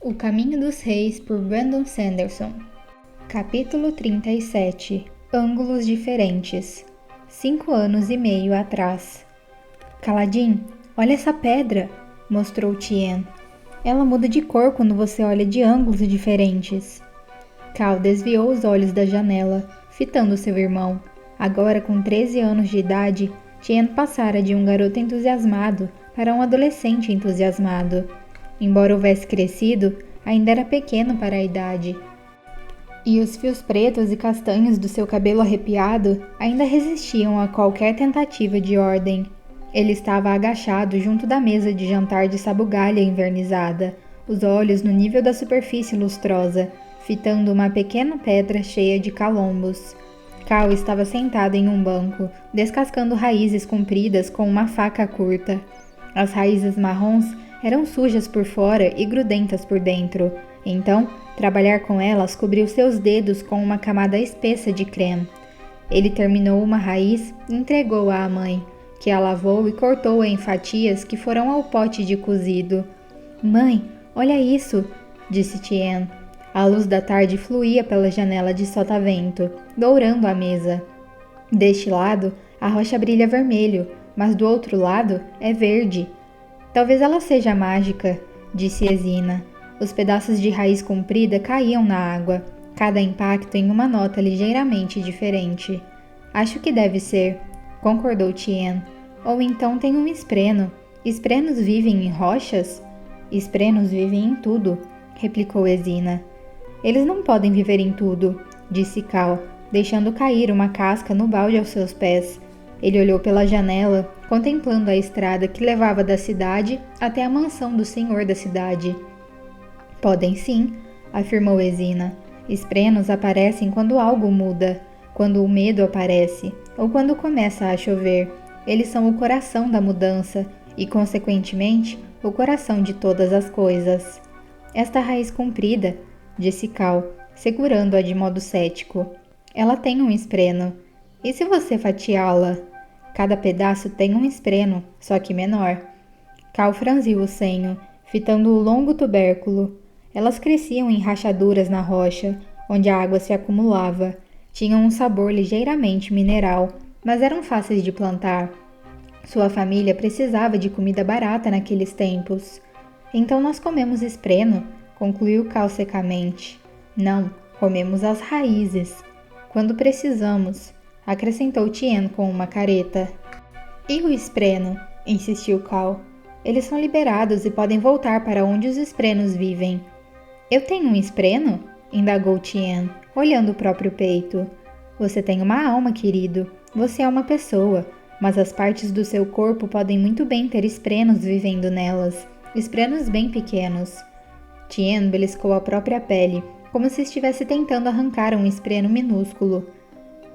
O Caminho dos Reis, por Brandon Sanderson. Capítulo 37. Ângulos diferentes. 5 anos e meio atrás. Kaladin, olha essa pedra, mostrou Tien. Ela muda de cor quando você olha de ângulos diferentes. Cal desviou os olhos da janela, fitando seu irmão. Agora com 13 anos de idade, Tien passara de um garoto entusiasmado para um adolescente entusiasmado. Embora houvesse crescido, ainda era pequeno para a idade. E os fios pretos e castanhos do seu cabelo arrepiado ainda resistiam a qualquer tentativa de ordem. Ele estava agachado junto da mesa de jantar de sabugalha envernizada, os olhos no nível da superfície lustrosa, fitando uma pequena pedra cheia de calombos. Cal estava sentado em um banco, descascando raízes compridas com uma faca curta. As raízes marrons eram sujas por fora e grudentas por dentro. Então, trabalhar com elas cobriu seus dedos com uma camada espessa de creme. Ele terminou uma raiz e entregou-a à mãe, que a lavou e cortou-a em fatias que foram ao pote de cozido. Mãe, olha isso, disse Tien. A luz da tarde fluía pela janela de sotavento, dourando a mesa. Deste lado, a rocha brilha vermelho, mas do outro lado é verde. Talvez ela seja mágica, disse Ezina. Os pedaços de raiz comprida caíam na água, cada impacto em uma nota ligeiramente diferente. Acho que deve ser, concordou Tien. Ou então tem um espreno. Esprenos vivem em rochas? Esprenos vivem em tudo, replicou Ezina. Eles não podem viver em tudo, disse Cal, deixando cair uma casca no balde aos seus pés. Ele olhou pela janela, contemplando a estrada que levava da cidade até a mansão do senhor da cidade. Podem sim, afirmou Ezina. Esprenos aparecem quando algo muda, quando o medo aparece, ou quando começa a chover. Eles são o coração da mudança e, consequentemente, o coração de todas as coisas. Esta raiz comprida, disse Cal, segurando-a de modo cético. Ela tem um espreno. E se você fatiá-la? Cada pedaço tem um espreno, só que menor. Cal franziu o senho, fitando o longo tubérculo. Elas cresciam em rachaduras na rocha, onde a água se acumulava. Tinham um sabor ligeiramente mineral, mas eram fáceis de plantar. Sua família precisava de comida barata naqueles tempos. Então nós comemos espreno, concluiu Cal secamente. Não, comemos as raízes. Quando precisamos, acrescentou Tien com uma careta. E o espreno? Insistiu Cal. Eles são liberados e podem voltar para onde os esprenos vivem. Eu tenho um espreno? Indagou Tien, olhando o próprio peito. Você tem uma alma, querido. Você é uma pessoa, mas as partes do seu corpo podem muito bem ter esprenos vivendo nelas. Esprenos bem pequenos. Tien beliscou a própria pele, como se estivesse tentando arrancar um espreno minúsculo.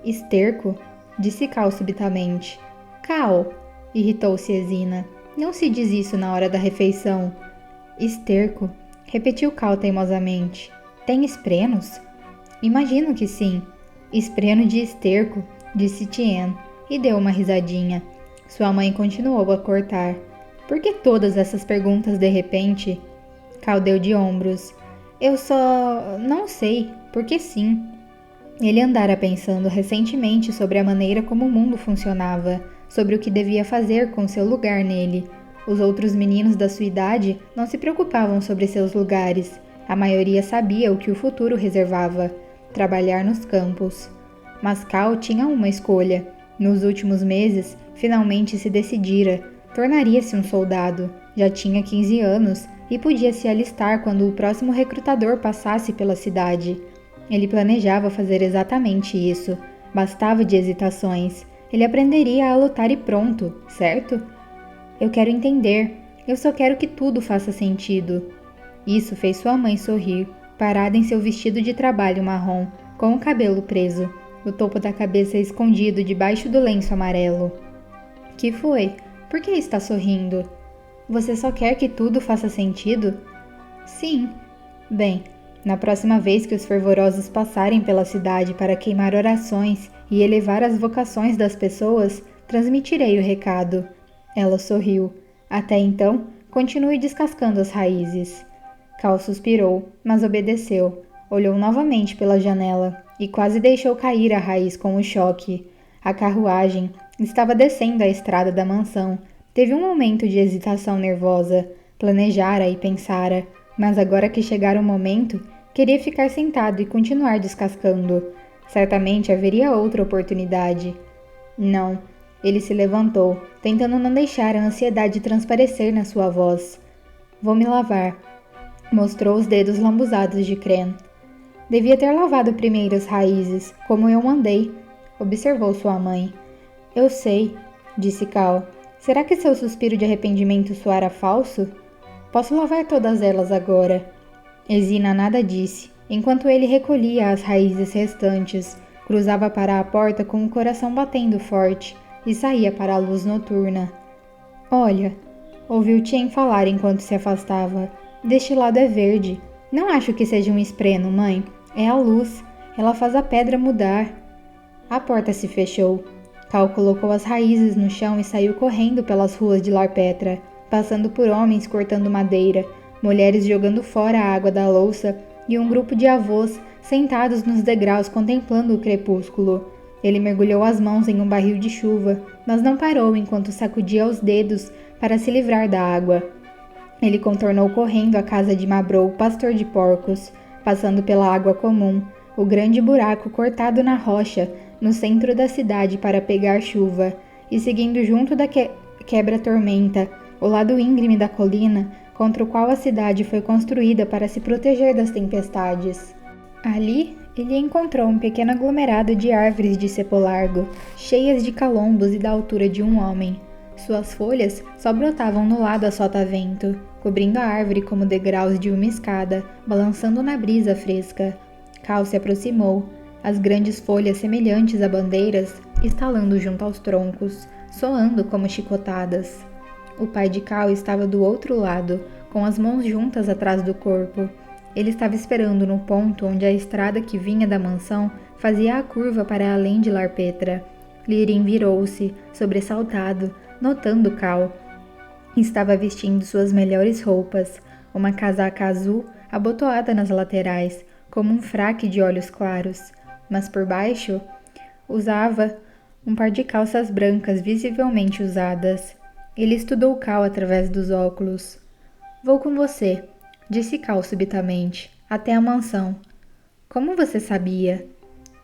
Esterco, disse Cal subitamente. Cal, irritou-se Ezina. Não se diz isso na hora da refeição. Esterco, repetiu Cal teimosamente. Tem esprenos? Imagino que sim. Espreno de esterco, disse Tien, e deu uma risadinha. Sua mãe continuou a cortar. Por que todas essas perguntas de repente? Cal deu de ombros. Eu só... não sei, porque sim. Ele andara pensando recentemente sobre a maneira como o mundo funcionava, sobre o que devia fazer com seu lugar nele. Os outros meninos da sua idade não se preocupavam sobre seus lugares. A maioria sabia o que o futuro reservava, trabalhar nos campos. Mas Cal tinha uma escolha. Nos últimos meses, finalmente se decidira. Tornaria-se um soldado. Já tinha 15 anos e podia se alistar quando o próximo recrutador passasse pela cidade. Ele planejava fazer exatamente isso. Bastava de hesitações. Ele aprenderia a lutar e pronto, certo? Eu quero entender. Eu só quero que tudo faça sentido. Isso fez sua mãe sorrir, parada em seu vestido de trabalho marrom, com o cabelo preso, o topo da cabeça escondido debaixo do lenço amarelo. Que foi? Por que está sorrindo? Você só quer que tudo faça sentido? Sim. Bem, na próxima vez que os fervorosos passarem pela cidade para queimar orações e elevar as vocações das pessoas, transmitirei o recado. Ela sorriu. Até então, continue descascando as raízes. Cal suspirou, mas obedeceu. Olhou novamente pela janela e quase deixou cair a raiz com o choque. A carruagem estava descendo a estrada da mansão. Teve um momento de hesitação nervosa. Planejara e pensara, mas agora que chegara o momento, queria ficar sentado e continuar descascando. Certamente haveria outra oportunidade. Não. Ele se levantou, tentando não deixar a ansiedade transparecer na sua voz. Vou me lavar. Mostrou os dedos lambuzados de creme. Devia ter lavado primeiro as raízes, como eu mandei, observou sua mãe. Eu sei, disse Cal. Será que seu suspiro de arrependimento soara falso? Posso lavar todas elas agora. Ezina nada disse, enquanto ele recolhia as raízes restantes, cruzava para a porta com o coração batendo forte e saía para a luz noturna. Olha, ouviu Tien falar enquanto se afastava. Deste lado é verde. Não acho que seja um espreno, mãe. É a luz. Ela faz a pedra mudar. A porta se fechou. Cal colocou as raízes no chão e saiu correndo pelas ruas de Larpetra, passando por homens cortando madeira, mulheres jogando fora a água da louça e um grupo de avós sentados nos degraus contemplando o crepúsculo. Ele mergulhou as mãos em um barril de chuva, mas não parou enquanto sacudia os dedos para se livrar da água. Ele contornou correndo a casa de Mabrou, pastor de porcos, passando pela água comum, o grande buraco cortado na rocha no centro da cidade para pegar chuva, e seguindo junto da quebra-tormenta, o lado íngreme da colina contra o qual a cidade foi construída para se proteger das tempestades. Ali, ele encontrou um pequeno aglomerado de árvores de cepo largo, cheias de calombos e da altura de um homem. Suas folhas só brotavam no lado a sotavento, cobrindo a árvore como degraus de uma escada, balançando na brisa fresca. Cal se aproximou, as grandes folhas semelhantes a bandeiras estalando junto aos troncos, soando como chicotadas. O pai de Cal estava do outro lado, com as mãos juntas atrás do corpo. Ele estava esperando no ponto onde a estrada que vinha da mansão fazia a curva para além de Larpetra. Lirin virou-se, sobressaltado, notando Cal. Estava vestindo suas melhores roupas, uma casaca azul abotoada nas laterais, como um fraque de olhos claros, mas por baixo usava um par de calças brancas visivelmente usadas. Ele estudou Cal através dos óculos. Vou com você, disse Cal subitamente, até a mansão. Como você sabia?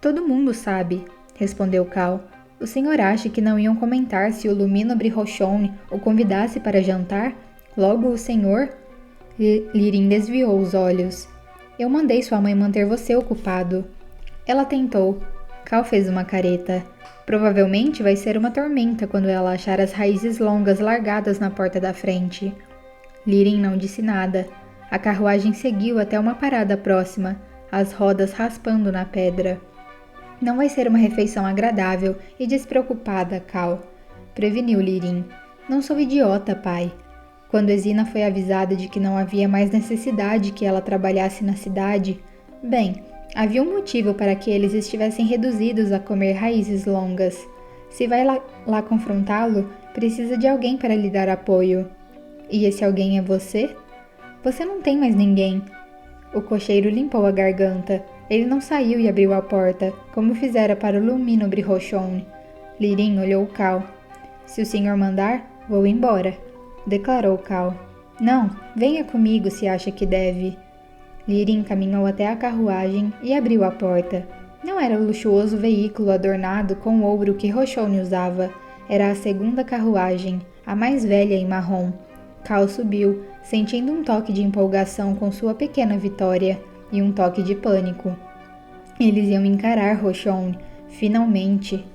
Todo mundo sabe, respondeu Cal. O senhor acha que não iam comentar se o Luminobre Rochon o convidasse para jantar? Logo o senhor? Lirin desviou os olhos. Eu mandei sua mãe manter você ocupado. Ela tentou. Cal fez uma careta. Provavelmente vai ser uma tormenta quando ela achar as raízes longas largadas na porta da frente. Lirin não disse nada. A carruagem seguiu até uma parada próxima, as rodas raspando na pedra. Não vai ser uma refeição agradável e despreocupada, Cal, preveniu Lirin. Não sou idiota, pai. Quando Ezina foi avisada de que não havia mais necessidade que ela trabalhasse na cidade, bem, havia um motivo para que eles estivessem reduzidos a comer raízes longas. Se vai lá confrontá-lo, precisa de alguém para lhe dar apoio. E esse alguém é você? Você não tem mais ninguém. O cocheiro limpou a garganta. Ele não saiu e abriu a porta, como fizera para o Luminobre Rochon. Lirin olhou Cal. Se o senhor mandar, vou embora, declarou Cal. Não, venha comigo se acha que deve. Lirin caminhou até a carruagem e abriu a porta. Não era o luxuoso veículo adornado com o ouro que Rochon usava. Era a segunda carruagem, a mais velha e marrom. Cal subiu, sentindo um toque de empolgação com sua pequena vitória e um toque de pânico. Eles iam encarar Rochon, finalmente.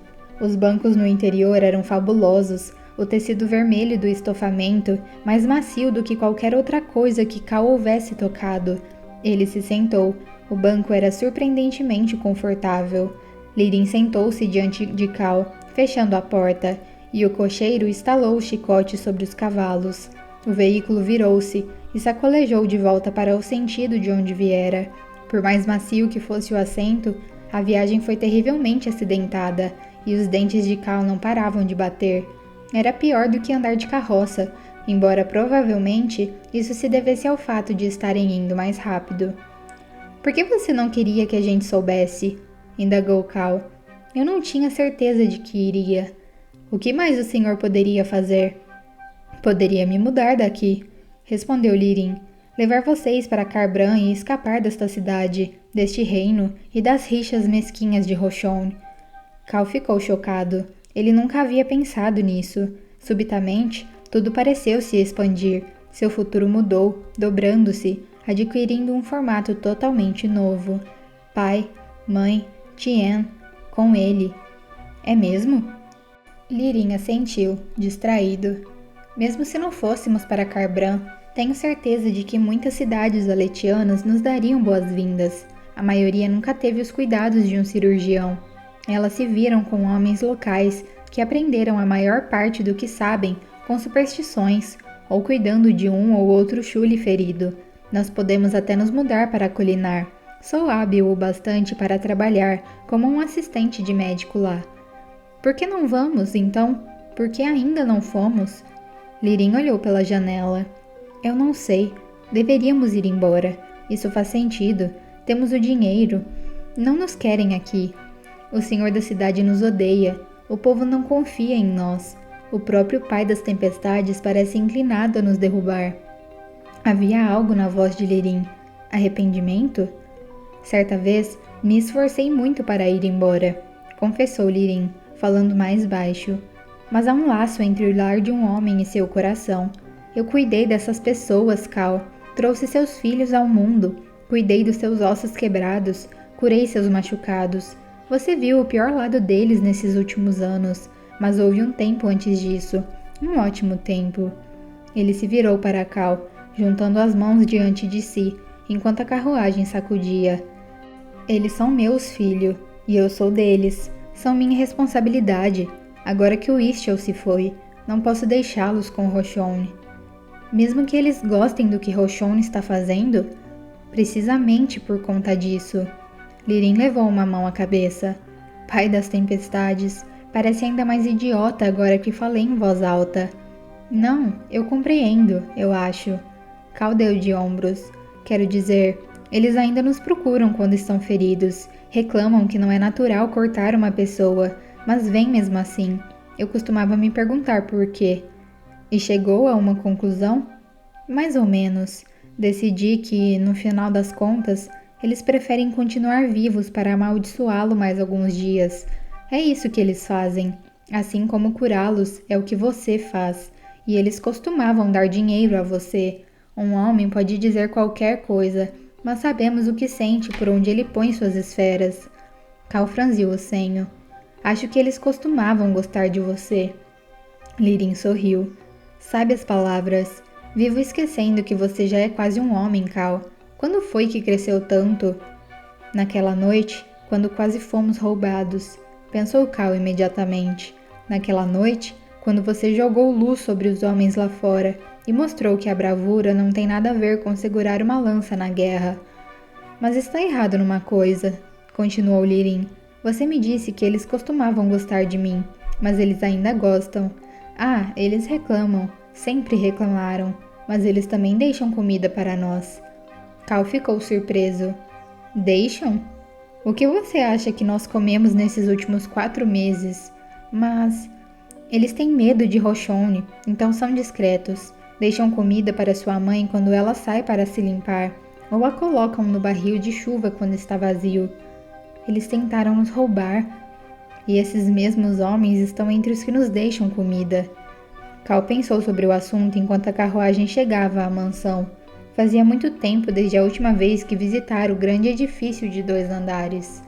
Os bancos no interior eram fabulosos, o tecido vermelho do estofamento mais macio do que qualquer outra coisa que Cal houvesse tocado. Ele se sentou. O banco era surpreendentemente confortável. Lirin sentou-se diante de Cal, fechando a porta, e o cocheiro estalou o chicote sobre os cavalos. O veículo virou-se e sacolejou de volta para o sentido de onde viera. Por mais macio que fosse o assento, a viagem foi terrivelmente acidentada e os dentes de Cal não paravam de bater. Era pior do que andar de carroça, embora provavelmente isso se devesse ao fato de estarem indo mais rápido. Por que você não queria que a gente soubesse? Indagou Cal. Eu não tinha certeza de que iria. O que mais o senhor poderia fazer? Poderia me mudar daqui, respondeu Lirin. Levar vocês para Carbran e escapar desta cidade, deste reino e das rixas mesquinhas de Roshon. Cal ficou chocado. Ele nunca havia pensado nisso. Subitamente, tudo pareceu se expandir. Seu futuro mudou, dobrando-se, adquirindo um formato totalmente novo. Pai, mãe, Tien, com ele. É mesmo? Lirin assentiu, distraído. Mesmo se não fôssemos para Carbran, tenho certeza de que muitas cidades aletianas nos dariam boas-vindas. A maioria nunca teve os cuidados de um cirurgião. Elas se viram com homens locais que aprenderam a maior parte do que sabem com superstições ou cuidando de um ou outro chule ferido. Nós podemos até nos mudar para Culinar. Sou hábil o bastante para trabalhar como um assistente de médico lá. Por que não vamos, então? Por que ainda não fomos? Lirin olhou pela janela. Eu não sei. Deveríamos ir embora. Isso faz sentido. Temos o dinheiro. Não nos querem aqui. O senhor da cidade nos odeia. O povo não confia em nós. O próprio pai das tempestades parece inclinado a nos derrubar. Havia algo na voz de Lirin. Arrependimento? Certa vez, me esforcei muito para ir embora, confessou Lirin, falando mais baixo. Mas há um laço entre o lar de um homem e seu coração. Eu cuidei dessas pessoas, Cal. Trouxe seus filhos ao mundo. Cuidei dos seus ossos quebrados. Curei seus machucados. Você viu o pior lado deles nesses últimos anos. Mas houve um tempo antes disso. Um ótimo tempo. Ele se virou para Cal, juntando as mãos diante de si, enquanto a carruagem sacudia. Eles são meus, filho, e eu sou deles. São minha responsabilidade. Agora que o Istiel se foi, não posso deixá-los com Roshon. Mesmo que eles gostem do que Roshon está fazendo? Precisamente por conta disso. Lirin levou uma mão à cabeça. Pai das tempestades, parece ainda mais idiota agora que falei em voz alta. Não, eu compreendo, eu acho. Cal deu de ombros. Quero dizer, eles ainda nos procuram quando estão feridos. Reclamam que não é natural cortar uma pessoa, mas vem mesmo assim. Eu costumava me perguntar por quê. E chegou a uma conclusão? Mais ou menos. Decidi que, no final das contas, eles preferem continuar vivos para amaldiçoá-lo mais alguns dias. É isso que eles fazem. Assim como curá-los é o que você faz. E eles costumavam dar dinheiro a você. Um homem pode dizer qualquer coisa, mas sabemos o que sente por onde ele põe suas esferas. Cal franziu o senho. Acho que eles costumavam gostar de você. Lirin sorriu. Sabe as palavras. Vivo esquecendo que você já é quase um homem, Cal. Quando foi que cresceu tanto? Naquela noite, quando quase fomos roubados. Pensou Cal imediatamente. Naquela noite, quando você jogou luz sobre os homens lá fora e mostrou que a bravura não tem nada a ver com segurar uma lança na guerra. Mas está errado numa coisa, continuou Lirin. Você me disse que eles costumavam gostar de mim, mas eles ainda gostam. Ah, eles reclamam, sempre reclamaram, mas eles também deixam comida para nós. Cal ficou surpreso. Deixam? O que você acha que nós comemos nesses últimos 4 meses? Mas... Eles têm medo de Roshon, então são discretos. Deixam comida para sua mãe quando ela sai para se limpar, ou a colocam no barril de chuva quando está vazio. Eles tentaram nos roubar, e esses mesmos homens estão entre os que nos deixam comida. Cal pensou sobre o assunto enquanto a carruagem chegava à mansão. Fazia muito tempo desde a última vez que visitara o grande edifício de 2 andares.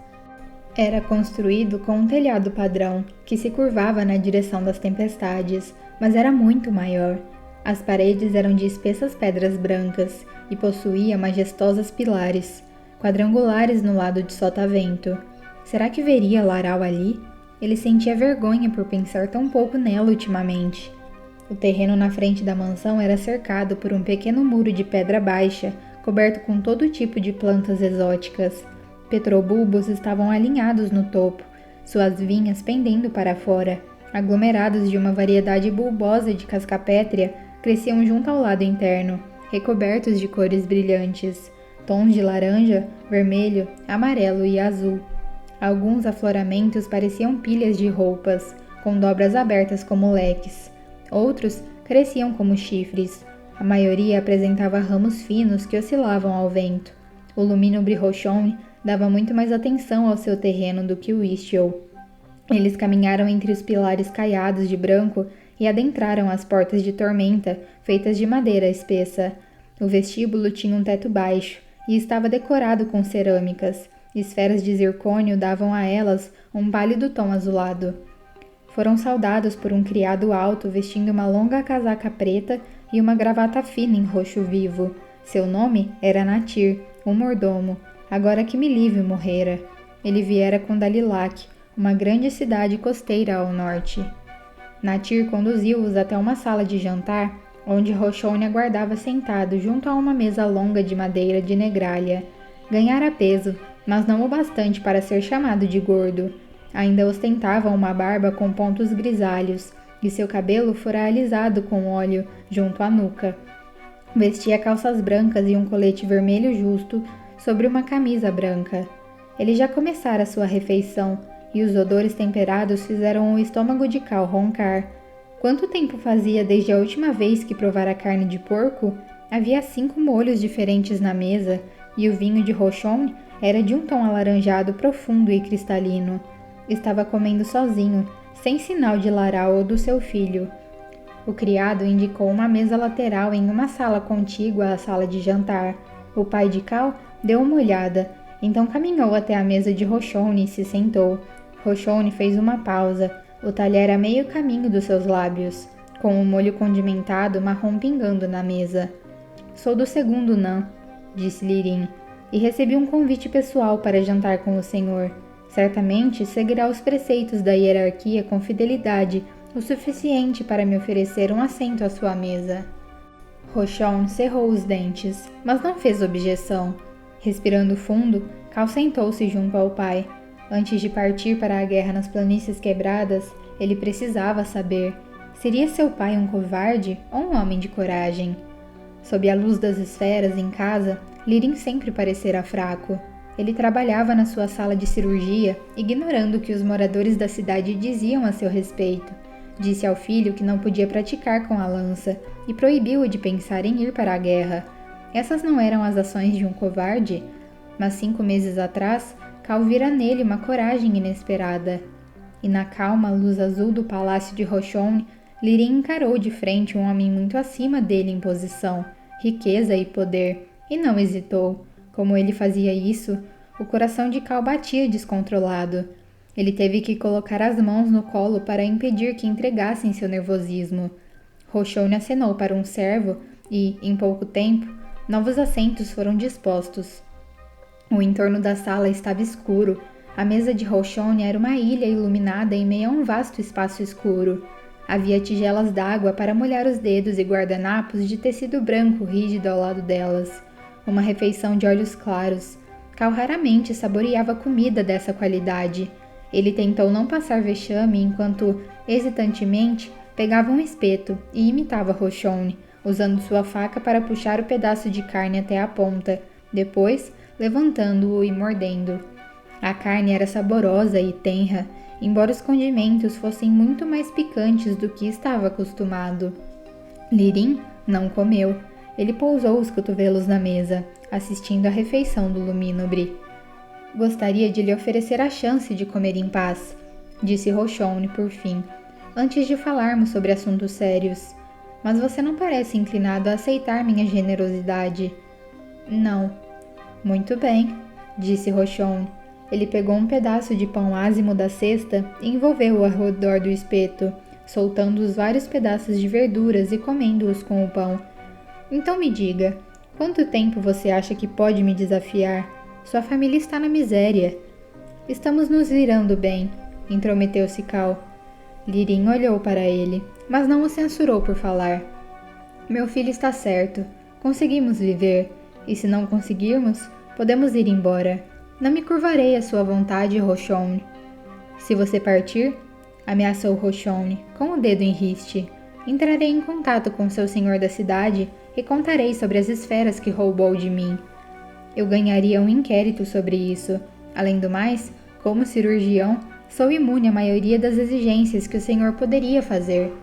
Era construído com um telhado padrão, que se curvava na direção das tempestades, mas era muito maior. As paredes eram de espessas pedras brancas e possuía majestosos pilares, quadrangulares no lado de sotavento. Será que veria Laral ali? Ele sentia vergonha por pensar tão pouco nela ultimamente. O terreno na frente da mansão era cercado por um pequeno muro de pedra baixa, coberto com todo tipo de plantas exóticas. Petrobulbos estavam alinhados no topo, suas vinhas pendendo para fora. Aglomerados de uma variedade bulbosa de cascapétrea cresciam junto ao lado interno, recobertos de cores brilhantes, tons de laranja, vermelho, amarelo e azul. Alguns afloramentos pareciam pilhas de roupas, com dobras abertas como leques. Outros cresciam como chifres. A maioria apresentava ramos finos que oscilavam ao vento. O Luminobre Rochon dava muito mais atenção ao seu terreno do que o Istio. Eles caminharam entre os pilares caiados de branco e adentraram as portas de tormenta, feitas de madeira espessa. O vestíbulo tinha um teto baixo e estava decorado com cerâmicas. Esferas de zircônio davam a elas um pálido tom azulado. Foram saudados por um criado alto vestindo uma longa casaca preta e uma gravata fina em roxo vivo. Seu nome era Natir, o mordomo, agora que Melive morrera. Ele viera com Dalilac, uma grande cidade costeira ao norte. Natir conduziu-os até uma sala de jantar, onde Rochon aguardava sentado junto a uma mesa longa de madeira de negralha. Ganhara peso, mas não o bastante para ser chamado de gordo. Ainda ostentava uma barba com pontos grisalhos, e seu cabelo fora alisado com óleo junto à nuca. Vestia calças brancas e um colete vermelho justo sobre uma camisa branca. Ele já começara sua refeição, e os odores temperados fizeram o estômago de Cal roncar. Quanto tempo fazia desde a última vez que provara carne de porco? Havia 5 molhos diferentes na mesa, e o vinho de Rochon era de um tom alaranjado profundo e cristalino. Estava comendo sozinho, sem sinal de Laral ou do seu filho. O criado indicou uma mesa lateral em uma sala contígua à sala de jantar. O pai de Cal deu uma olhada, então caminhou até a mesa de Rochon e se sentou. Rochon fez uma pausa, o talher a meio caminho dos seus lábios, com o molho condimentado marrom pingando na mesa. Sou do segundo Nan, disse Lirim, e recebi um convite pessoal para jantar com o senhor. Certamente seguirá os preceitos da hierarquia com fidelidade, o suficiente para me oferecer um assento à sua mesa. Rochon cerrou os dentes, mas não fez objeção. Respirando fundo, Cal sentou-se junto ao pai. Antes de partir para a guerra nas planícies quebradas, ele precisava saber: seria seu pai um covarde ou um homem de coragem? Sob a luz das esferas em casa, Lirim sempre parecera fraco. Ele trabalhava na sua sala de cirurgia, ignorando o que os moradores da cidade diziam a seu respeito. Disse ao filho que não podia praticar com a lança e proibiu-o de pensar em ir para a guerra. Essas não eram as ações de um covarde? Mas 5 meses atrás, Cal vira nele uma coragem inesperada. E na calma luz azul do palácio de Rochon, Lirim encarou de frente um homem muito acima dele em posição, riqueza e poder, e não hesitou. Como ele fazia isso, o coração de Cal batia descontrolado. Ele teve que colocar as mãos no colo para impedir que entregassem seu nervosismo. Rochon acenou para um servo e, em pouco tempo, novos assentos foram dispostos. O entorno da sala estava escuro. A mesa de Rochon era uma ilha iluminada em meio a um vasto espaço escuro. Havia tigelas d'água para molhar os dedos e guardanapos de tecido branco rígido ao lado delas. Uma refeição de olhos claros. Cal raramente saboreava comida dessa qualidade. Ele tentou não passar vexame enquanto, hesitantemente, pegava um espeto e imitava Rochon, usando sua faca para puxar o pedaço de carne até a ponta, depois levantando-o e mordendo. A carne era saborosa e tenra, embora os condimentos fossem muito mais picantes do que estava acostumado. Lirim não comeu. Ele pousou os cotovelos na mesa, assistindo à refeição do Luminobre. Gostaria de lhe oferecer a chance de comer em paz, disse Rochon por fim, antes de falarmos sobre assuntos sérios. Mas você não parece inclinado a aceitar minha generosidade. Não. Muito bem, disse Rochon. Ele pegou um pedaço de pão ázimo da cesta e envolveu-o ao redor do espeto, soltando os vários pedaços de verduras e comendo-os com o pão. Então me diga, quanto tempo você acha que pode me desafiar? Sua família está na miséria. Estamos nos virando bem, intrometeu-se Cal. Lirim olhou para ele, mas não o censurou por falar. Meu filho está certo. Conseguimos viver, e se não conseguirmos, podemos ir embora. Não me curvarei à sua vontade, Rochon. Se você partir, ameaçou Rochon, com o dedo em riste. Entrarei em contato com seu senhor da cidade e contarei sobre as esferas que roubou de mim. Eu ganharia um inquérito sobre isso. Além do mais, como cirurgião, sou imune à maioria das exigências que o senhor poderia fazer.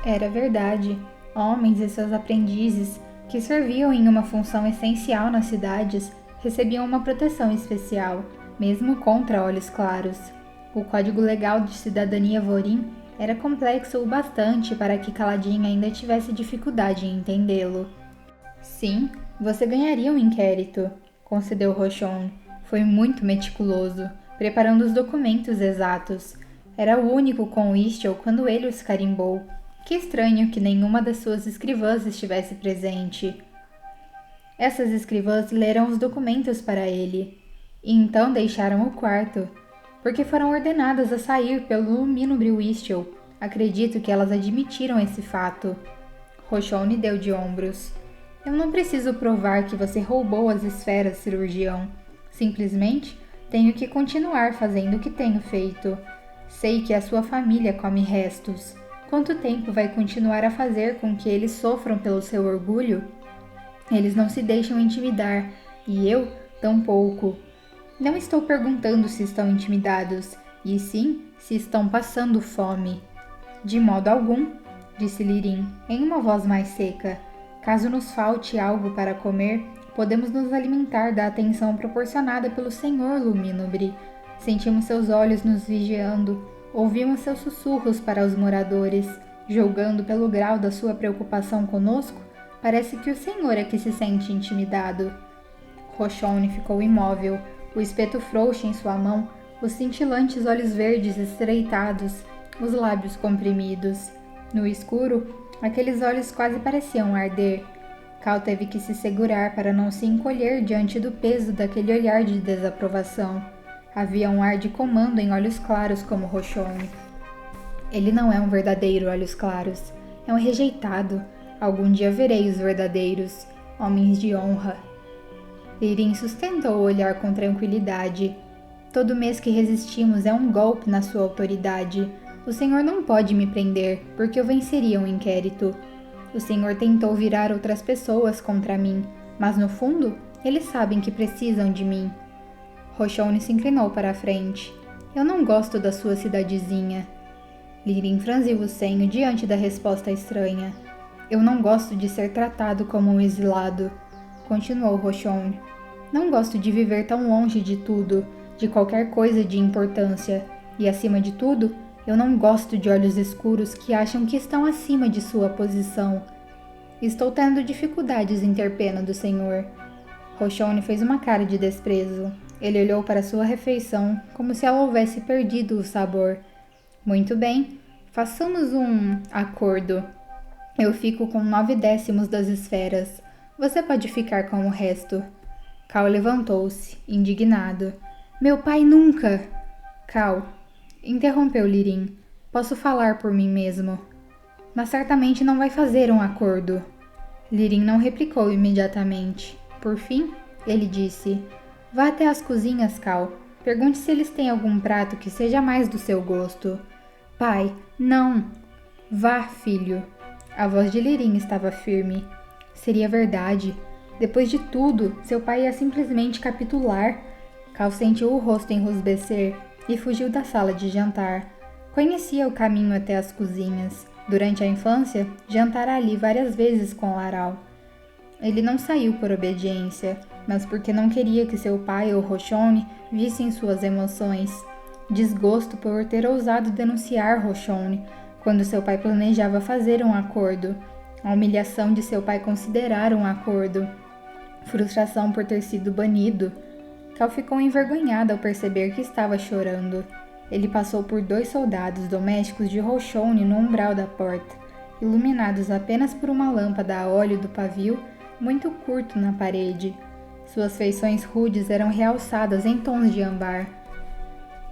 Era verdade. Homens e seus aprendizes, que serviam em uma função essencial nas cidades, recebiam uma proteção especial, mesmo contra olhos claros. O Código Legal de Cidadania Vorin era complexo o bastante para que Kaladin ainda tivesse dificuldade em entendê-lo. Sim, você ganharia um inquérito, concedeu Rochon. Foi muito meticuloso, preparando os documentos exatos. Era o único com Ischel quando ele os carimbou. Que estranho que nenhuma das suas escrivãs estivesse presente. Essas escrivãs leram os documentos para ele, e então deixaram o quarto, porque foram ordenadas a sair pelo lumínobre Ischel. Acredito que elas admitiram esse fato. Rochon deu de ombros. Eu não preciso provar que você roubou as esferas, cirurgião. Simplesmente tenho que continuar fazendo o que tenho feito. Sei que a sua família come restos. Quanto tempo vai continuar a fazer com que eles sofram pelo seu orgulho? Eles não se deixam intimidar, e eu, tampouco. Não estou perguntando se estão intimidados, e sim se estão passando fome. De modo algum, disse Lirim, em uma voz mais seca. Caso nos falte algo para comer, podemos nos alimentar da atenção proporcionada pelo Senhor Lumínobre. Sentimos seus olhos nos vigiando, ouvimos seus sussurros para os moradores. Julgando pelo grau da sua preocupação conosco, parece que o Senhor é que se sente intimidado. Rochon ficou imóvel, o espeto frouxo em sua mão, os cintilantes olhos verdes estreitados, os lábios comprimidos. No escuro, aqueles olhos quase pareciam arder. Cal teve que se segurar para não se encolher diante do peso daquele olhar de desaprovação. Havia um ar de comando em olhos claros como Rochon. Ele não é um verdadeiro olhos claros. É um rejeitado. Algum dia verei os verdadeiros, homens de honra. Lirim sustentou o olhar com tranquilidade. Todo mês que resistimos é um golpe na sua autoridade. O Senhor não pode me prender, porque eu venceria um inquérito. O Senhor tentou virar outras pessoas contra mim, mas no fundo, eles sabem que precisam de mim. Rochon se inclinou para a frente. Eu não gosto da sua cidadezinha. Lirim franziu o senho diante da resposta estranha. Eu não gosto de ser tratado como um exilado, continuou Rochon. Não gosto de viver tão longe de tudo, de qualquer coisa de importância, e acima de tudo, eu não gosto de olhos escuros que acham que estão acima de sua posição. Estou tendo dificuldades em ter pena do Senhor. Rochon fez uma cara de desprezo. Ele olhou para sua refeição como se ela houvesse perdido o sabor. Muito bem, façamos um acordo. Eu fico com 9/10 das esferas. Você pode ficar com o resto. Cal levantou-se, indignado. Meu pai nunca... Cal, interrompeu Lirim. Posso falar por mim mesmo. Mas certamente não vai fazer um acordo. Lirim não replicou imediatamente. Por fim, ele disse... Vá até as cozinhas, Cal. Pergunte se eles têm algum prato que seja mais do seu gosto. Pai, não. Vá, filho. A voz de Lirim estava firme. Seria verdade. Depois de tudo, seu pai ia simplesmente capitular. Cal sentiu o rosto enrosbecer e fugiu da sala de jantar. Conhecia o caminho até as cozinhas. Durante a infância, jantara ali várias vezes com Laral. Ele não saiu por obediência, mas porque não queria que seu pai ou Rochon vissem suas emoções. Desgosto por ter ousado denunciar Rochon quando seu pai planejava fazer um acordo. A humilhação de seu pai considerar um acordo. Frustração por ter sido banido. Cal ficou envergonhada ao perceber que estava chorando. Ele passou por 2 soldados domésticos de Rochon no umbral da porta, iluminados apenas por uma lâmpada a óleo do pavio muito curto na parede. Suas feições rudes eram realçadas em tons de âmbar.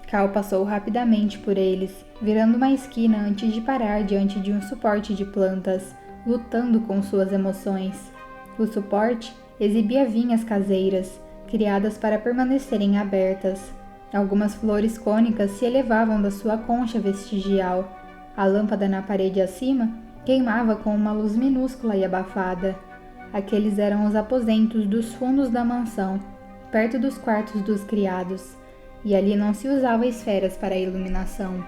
Cal passou rapidamente por eles, virando uma esquina antes de parar diante de um suporte de plantas, lutando com suas emoções. O suporte exibia vinhas caseiras, criadas para permanecerem abertas. Algumas flores cônicas se elevavam da sua concha vestigial. A lâmpada na parede acima Queimava com uma luz minúscula e abafada. Aqueles eram os aposentos dos fundos da mansão, perto dos quartos dos criados, e ali não se usava esferas para a iluminação.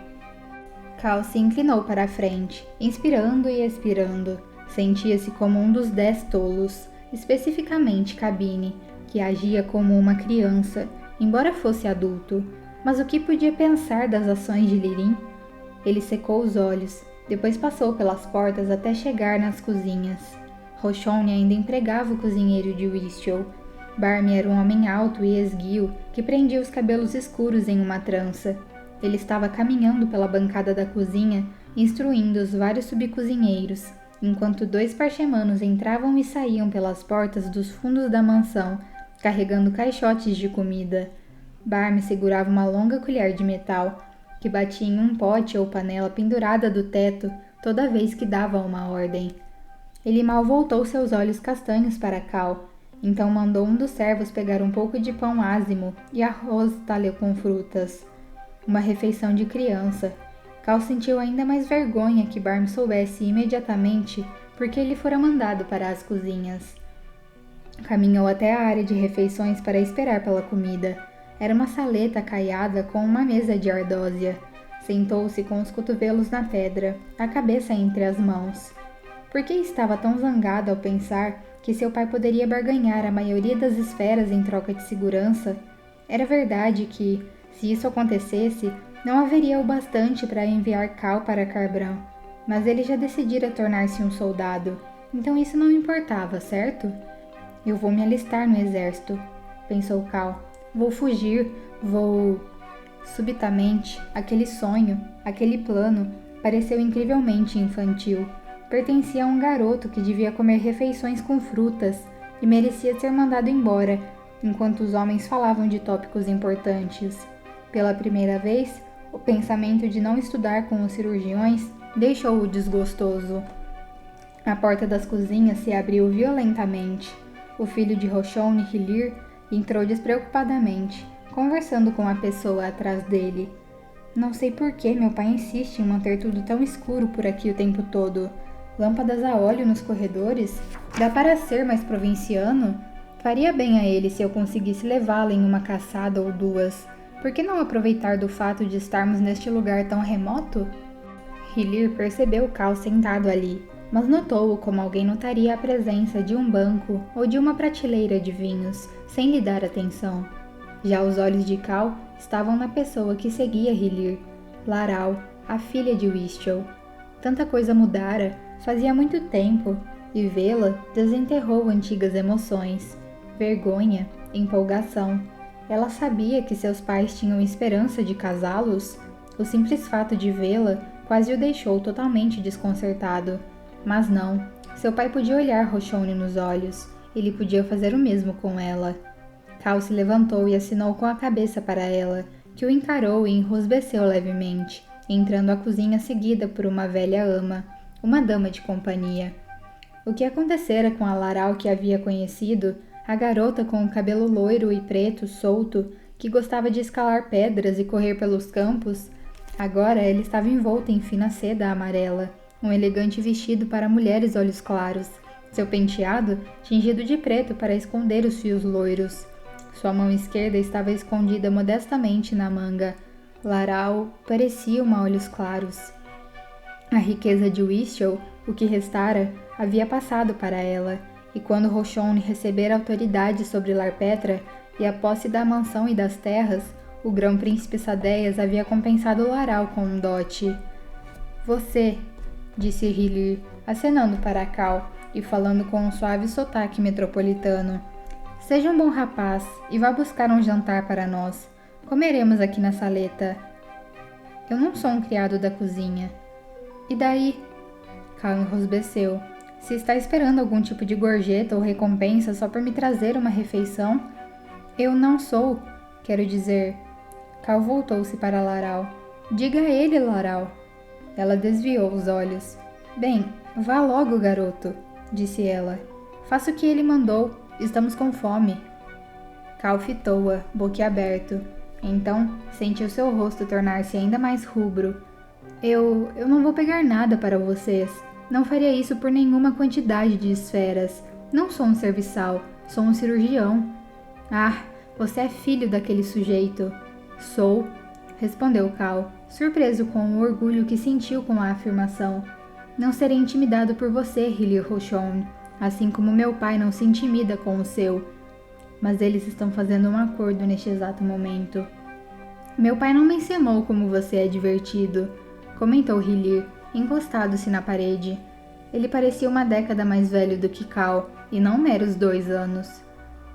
Cal se inclinou para a frente, inspirando e expirando. Sentia-se como um dos 10 tolos, especificamente Cabine, que agia como uma criança, embora fosse adulto. Mas o que podia pensar das ações de Lirim? Ele secou os olhos, depois passou pelas portas até chegar nas cozinhas. Roshone ainda empregava o cozinheiro de Wistel. Barmy era um homem alto e esguio que prendia os cabelos escuros em uma trança. Ele estava caminhando pela bancada da cozinha, instruindo os vários subcozinheiros, enquanto 2 parchemanos entravam e saíam pelas portas dos fundos da mansão, carregando caixotes de comida. Barmy segurava uma longa colher de metal, que batia em um pote ou panela pendurada do teto toda vez que dava uma ordem. Ele mal voltou seus olhos castanhos para Cal, então mandou um dos servos pegar um pouco de pão ázimo e arroz talho com frutas. Uma refeição de criança. Cal sentiu ainda mais vergonha que Barmy soubesse imediatamente porque ele fora mandado para as cozinhas. Caminhou até a área de refeições para esperar pela comida. Era uma saleta caiada com uma mesa de ardósia. Sentou-se com os cotovelos na pedra, a cabeça entre as mãos. Por que estava tão zangado ao pensar que seu pai poderia barganhar a maioria das esferas em troca de segurança? Era verdade que, se isso acontecesse, não haveria o bastante para enviar Cal para Kharbran. Mas ele já decidira tornar-se um soldado, então isso não importava, certo? Eu vou me alistar no exército, pensou Cal. Vou fugir, vou... Subitamente, aquele sonho, aquele plano, pareceu incrivelmente infantil. Pertencia a um garoto que devia comer refeições com frutas e merecia ser mandado embora, enquanto os homens falavam de tópicos importantes. Pela primeira vez, o pensamento de não estudar com os cirurgiões deixou-o desgostoso. A porta das cozinhas se abriu violentamente. O filho de Roshone, Hilir, entrou despreocupadamente, conversando com a pessoa atrás dele. Não sei por que meu pai insiste em manter tudo tão escuro por aqui o tempo todo. Lâmpadas a óleo nos corredores? Dá para ser mais provinciano? Faria bem a ele se eu conseguisse levá-lo em uma caçada ou 2. Por que não aproveitar do fato de estarmos neste lugar tão remoto? Hilir percebeu Cal sentado ali, mas notou-o como alguém notaria a presença de um banco ou de uma prateleira de vinhos, sem lhe dar atenção. Já os olhos de Cal estavam na pessoa que seguia Hilir, Laral, a filha de Wistel. Tanta coisa mudara, fazia muito tempo, e vê-la desenterrou antigas emoções, vergonha, empolgação. Ela sabia que seus pais tinham esperança de casá-los. O simples fato de vê-la quase o deixou totalmente desconcertado. Mas não, seu pai podia olhar Roshone nos olhos. Ele podia fazer o mesmo com ela. Cal se levantou e assinou com a cabeça para ela, que o encarou e enrosbeceu levemente, entrando à cozinha seguida por uma velha ama, uma dama de companhia. O que acontecera com a Laral que havia conhecido, a garota com o cabelo loiro e preto solto, que gostava de escalar pedras e correr pelos campos, agora ela estava envolta em fina seda amarela, um elegante vestido para mulheres olhos claros, seu penteado tingido de preto para esconder os fios loiros. Sua mão esquerda estava escondida modestamente na manga. Laral parecia uma olhos claros. A riqueza de Wistel, o que restara, havia passado para ela, e quando Roshone recebera autoridade sobre Larpetra e a posse da mansão e das terras, o grão-príncipe Sadeias havia compensado Laral com um dote. Você, disse Hilir, acenando para Cal e falando com um suave sotaque metropolitano. Seja um bom rapaz e vá buscar um jantar para nós. Comeremos aqui na saleta. Eu não sou um criado da cozinha. E daí? Cal enrosbeceu. Se está esperando algum tipo de gorjeta ou recompensa só por me trazer uma refeição? Eu não sou, quero dizer. Cal voltou-se para Laral. Diga a ele, Laral. Ela desviou os olhos. Bem, vá logo, garoto, disse ela. Faça o que ele mandou. Estamos com fome. Cal fitou-a, boquiaberto. Então, sentiu seu rosto tornar-se ainda mais rubro. Eu não vou pegar nada para vocês, Não faria isso por nenhuma quantidade de esferas. Não sou um serviçal, sou um cirurgião. Ah, você é filho daquele sujeito. Sou, respondeu Cal, surpreso com o orgulho que sentiu com a afirmação. Não serei intimidado por você, Hilir Roshon, assim como meu pai não se intimida com o seu. Mas eles estão fazendo um acordo neste exato momento. Meu pai não mencionou como você é divertido, comentou Hilir, encostado-se na parede. Ele parecia uma década mais velho do que Cal, e não meros 2 anos.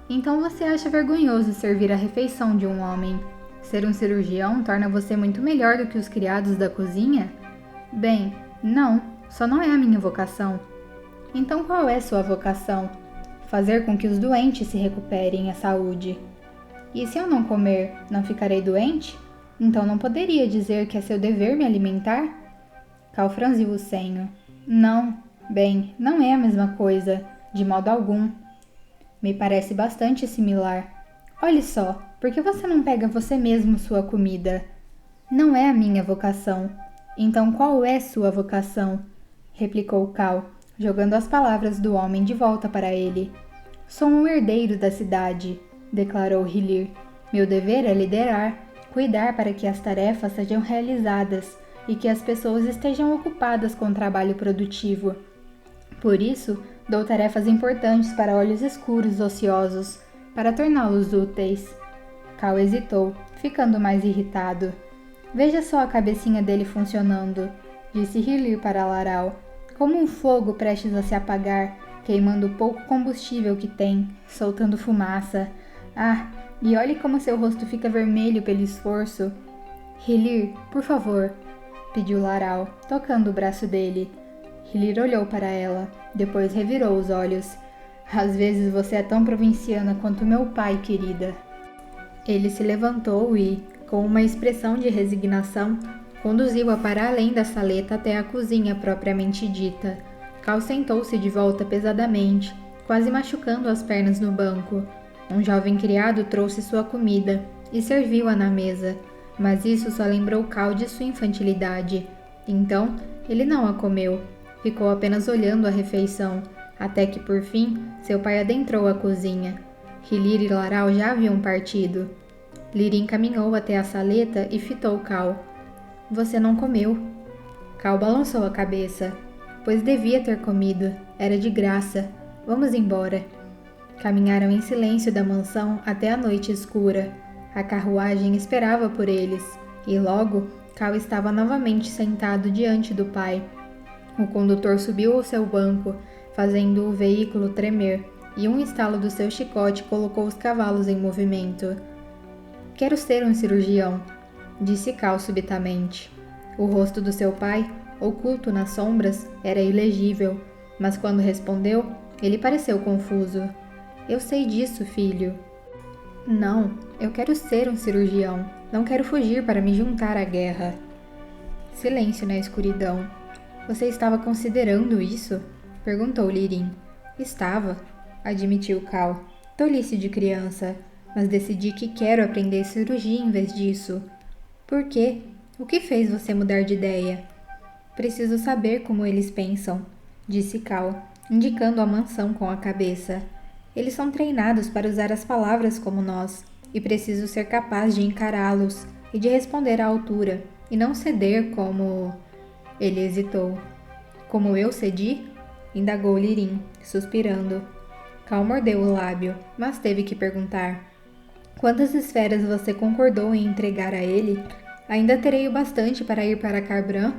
Então você acha vergonhoso servir a refeição de um homem? Ser um cirurgião torna você muito melhor do que os criados da cozinha? Bem, não, só não é a minha vocação. Então qual é sua vocação? Fazer com que os doentes se recuperem a saúde. E se eu não comer, não ficarei doente? Então não poderia dizer que é seu dever me alimentar? Cal franziu o senho. Não, bem, não é a mesma coisa, de modo algum. Me parece bastante similar. Olhe só, por que você não pega você mesmo sua comida? Não é a minha vocação. Então qual é sua vocação? Replicou Cal, jogando as palavras do homem de volta para ele. Sou um herdeiro da cidade, declarou Hilir. Meu dever é liderar, cuidar para que as tarefas sejam realizadas e que as pessoas estejam ocupadas com trabalho produtivo. Por isso, dou tarefas importantes para olhos escuros ociosos, para torná-los úteis. Cal hesitou, ficando mais irritado. Veja só a cabecinha dele funcionando, disse Hilir para Laral, como um fogo prestes a se apagar, queimando o pouco combustível que tem, soltando fumaça. Ah, e olhe como seu rosto fica vermelho pelo esforço. Hilir, por favor, pediu Laral, tocando o braço dele. Hilir olhou para ela, depois revirou os olhos. Às vezes você é tão provinciana quanto meu pai, querida. Ele se levantou e, com uma expressão de resignação, conduziu-a para além da saleta até a cozinha propriamente dita. Cal sentou-se de volta pesadamente, quase machucando as pernas no banco. Um jovem criado trouxe sua comida e serviu-a na mesa, mas isso só lembrou Cal de sua infantilidade. Então, ele não a comeu. Ficou apenas olhando a refeição, até que, por fim, seu pai adentrou a cozinha. Hilir e Laral já haviam partido. Lirin caminhou até a saleta e fitou Cal. Você não comeu. Cal balançou a cabeça. Pois devia ter comido. Era de graça. Vamos embora. Caminharam em silêncio da mansão até a noite escura. A carruagem esperava por eles, e logo Cal estava novamente sentado diante do pai. O condutor subiu ao seu banco, fazendo o veículo tremer, e um estalo do seu chicote colocou os cavalos em movimento. Quero ser um cirurgião, disse Cal subitamente. O rosto do seu pai, oculto nas sombras, era ilegível, mas quando respondeu, ele pareceu confuso. Eu sei disso, filho. Não, eu quero ser um cirurgião. Não quero fugir para me juntar à guerra. Silêncio na escuridão. Você estava considerando isso? Perguntou Lirin. Estava, admitiu Cal. Tolice de criança, mas decidi que quero aprender cirurgia em vez disso. Por quê? O que fez você mudar de ideia? Preciso saber como eles pensam, disse Cal, indicando a mansão com a cabeça. Eles são treinados para usar as palavras como nós, e preciso ser capaz de encará-los e de responder à altura, e não ceder como... Ele hesitou. Como eu cedi? Indagou Lirin, suspirando. Cal mordeu o lábio, mas teve que perguntar. Quantas esferas você concordou em entregar a ele? Ainda terei o bastante para ir para Kharbran?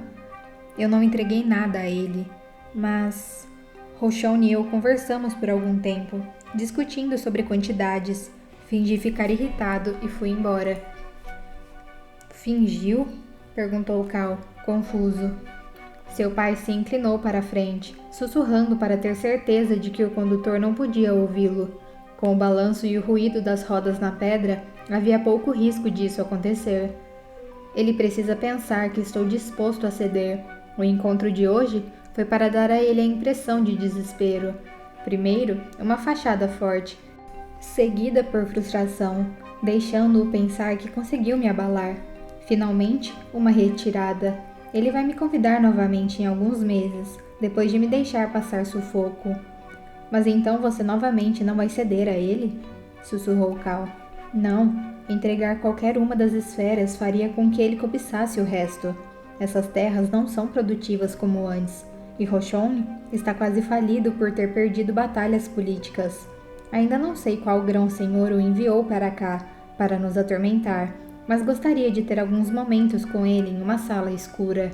Eu não entreguei nada a ele, mas... Roshon e eu conversamos por algum tempo, discutindo sobre quantidades. Fingi ficar irritado e fui embora. Fingiu? Perguntou Cal, confuso. Seu pai se inclinou para a frente, sussurrando para ter certeza de que o condutor não podia ouvi-lo. Com o balanço e o ruído das rodas na pedra, havia pouco risco disso acontecer. Ele precisa pensar que estou disposto a ceder. O encontro de hoje foi para dar a ele a impressão de desespero. Primeiro, uma fachada forte, seguida por frustração, deixando-o pensar que conseguiu me abalar. Finalmente, uma retirada. Ele vai me convidar novamente em alguns meses, depois de me deixar passar sufoco. Mas então você novamente não vai ceder a ele? Sussurrou Cal. Não, entregar qualquer uma das esferas faria com que ele cobiçasse o resto. Essas terras não são produtivas como antes, e Roshon está quase falido por ter perdido batalhas políticas. Ainda não sei qual grão-senhor o enviou para cá, para nos atormentar, mas gostaria de ter alguns momentos com ele em uma sala escura.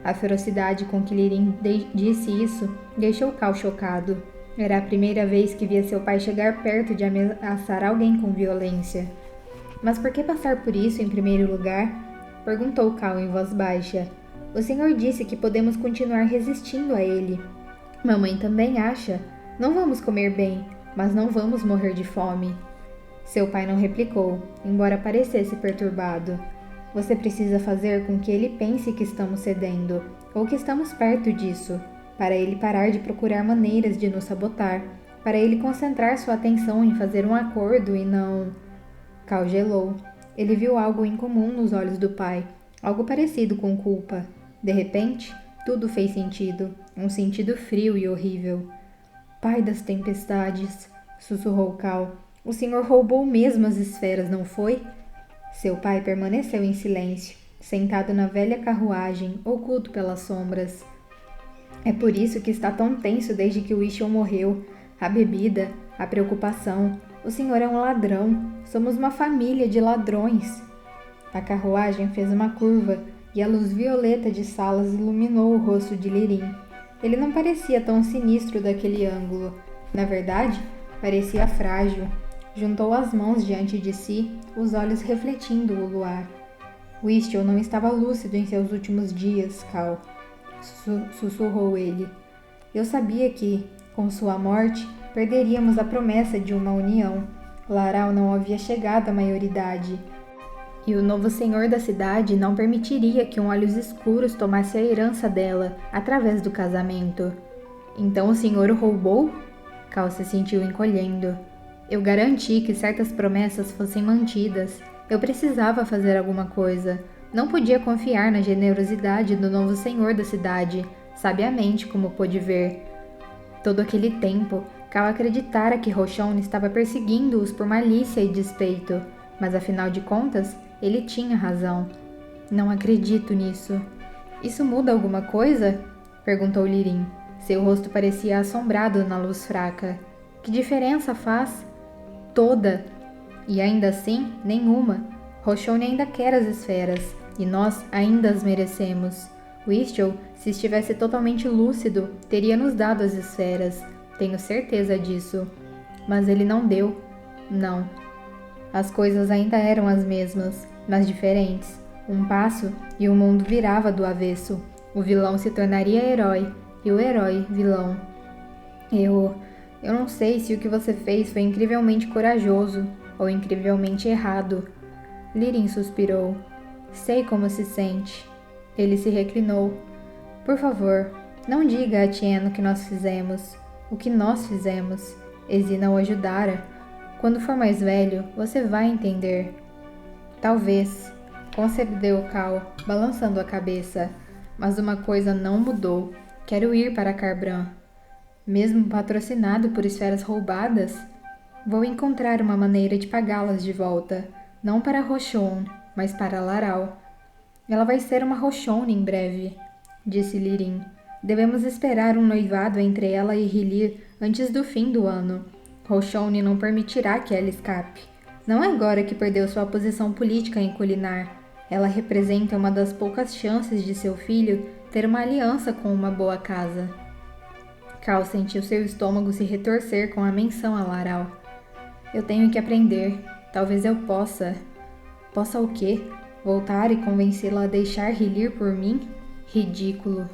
A ferocidade com que Lirin disse isso deixou Cal chocado. Era a primeira vez que via seu pai chegar perto de ameaçar alguém com violência. Mas por que passar por isso em primeiro lugar? Perguntou Cal em voz baixa. O senhor disse que podemos continuar resistindo a ele. Mamãe também acha. Não vamos comer bem, mas não vamos morrer de fome. Seu pai não replicou, embora parecesse perturbado. Você precisa fazer com que ele pense que estamos cedendo, ou que estamos perto disso, para ele parar de procurar maneiras de nos sabotar, para ele concentrar sua atenção em fazer um acordo e não... Cal gelou. Ele viu algo incomum nos olhos do pai, algo parecido com culpa. De repente, tudo fez sentido, um sentido frio e horrível. Pai das tempestades, sussurrou Cal. O senhor roubou mesmo as esferas, não foi? Seu pai permaneceu em silêncio, sentado na velha carruagem, oculto pelas sombras. É por isso que está tão tenso desde que o Ishon morreu. A bebida, a preocupação. O senhor é um ladrão. Somos uma família de ladrões. A carruagem fez uma curva e a luz violeta de Salas iluminou o rosto de Lirin. Ele não parecia tão sinistro daquele ângulo. Na verdade, parecia frágil. Juntou as mãos diante de si, os olhos refletindo o luar. O Ishon não estava lúcido em seus últimos dias, Cal. Sussurrou ele. Eu sabia que, com sua morte, perderíamos a promessa de uma união. Laral não havia chegado à maioridade. E o novo senhor da cidade não permitiria que um Olhos Escuros tomasse a herança dela, através do casamento. Então o senhor o roubou? Cal se sentiu encolhendo. Eu garanti que certas promessas fossem mantidas. Eu precisava fazer alguma coisa. Não podia confiar na generosidade do novo senhor da cidade, sabiamente como pôde ver. Todo aquele tempo, Cal acreditara que Roshon estava perseguindo-os por malícia e despeito, mas afinal de contas, ele tinha razão. Não acredito nisso. Isso muda alguma coisa? Perguntou Lirin. Seu rosto parecia assombrado na luz fraca. Que diferença faz? Toda. E ainda assim, nenhuma. Roshon ainda quer as esferas, e nós ainda as merecemos. O Ishon, se estivesse totalmente lúcido, teria nos dado as esferas. Tenho certeza disso. Mas ele não deu. Não. As coisas ainda eram as mesmas, mas diferentes. Um passo e o mundo virava do avesso. O vilão se tornaria herói, e o herói vilão. Eu não sei se o que você fez foi incrivelmente corajoso ou incrivelmente errado. Lirin suspirou. Sei como se sente. Ele se reclinou. Por favor, não diga a Tien o que nós fizemos. O que nós fizemos. Exina o ajudara. Quando for mais velho, você vai entender. Talvez, concedeu Cal, balançando a cabeça. Mas uma coisa não mudou. Quero ir para Kharbran. Mesmo patrocinado por esferas roubadas? Vou encontrar uma maneira de pagá-las de volta. Não para Roshon, mas para Laral. Ela vai ser uma Roshon em breve, disse Lirin. Devemos esperar um noivado entre ela e Hilir antes do fim do ano. Roshon não permitirá que ela escape. Não é agora que perdeu sua posição política em Kulinar. Ela representa uma das poucas chances de seu filho ter uma aliança com uma boa casa. Cal sentiu seu estômago se retorcer com a menção a Laral. Eu tenho que aprender. Talvez eu possa... Possa o quê? Voltar e convencê-la a deixar Hilir por mim? Ridículo.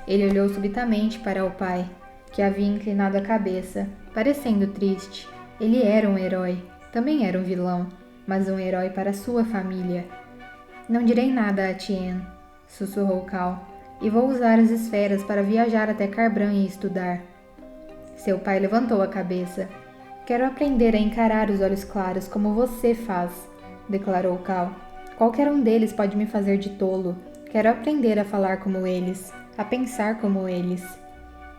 Ele olhou subitamente para o pai, que havia inclinado a cabeça, parecendo triste. Ele era um herói. Também era um vilão, mas um herói para sua família. Não direi nada a Tien, sussurrou Cal. E vou usar as esferas para viajar até Kharbran e estudar. Seu pai levantou a cabeça. Quero aprender a encarar os olhos claros como você faz, declarou Cal. Qualquer um deles pode me fazer de tolo. Quero aprender a falar como eles, a pensar como eles.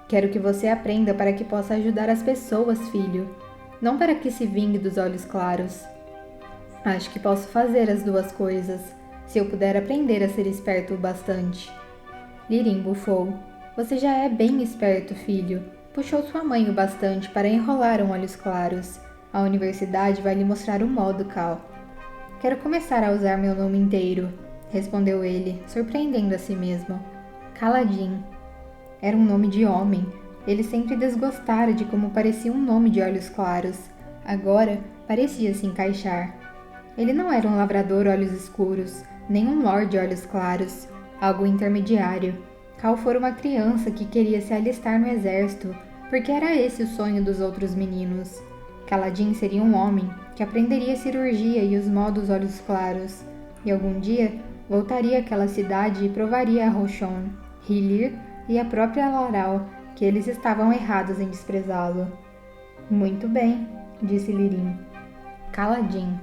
Quero que você aprenda para que possa ajudar as pessoas, filho, não para que se vingue dos olhos claros. Acho que posso fazer as duas coisas, se eu puder aprender a ser esperto o bastante. Lirim bufou. Você já é bem esperto, filho. Puxou sua mãe o bastante para enrolar olhos claros. A universidade vai lhe mostrar o modo, Cal. Quero começar a usar meu nome inteiro, respondeu ele, surpreendendo a si mesmo. Caladim. Era um nome de homem. Ele sempre desgostara de como parecia um nome de olhos claros. Agora, parecia se encaixar. Ele não era um lavrador olhos escuros, nem um lord olhos claros, algo intermediário. Cal fora uma criança que queria se alistar no exército, porque era esse o sonho dos outros meninos. Caladim seria um homem que aprenderia a cirurgia e os modos olhos claros, e algum dia voltaria àquela cidade e provaria a Roshon, Hilir e a própria Laral que eles estavam errados em desprezá-lo. Muito bem, disse Lirim. Caladim.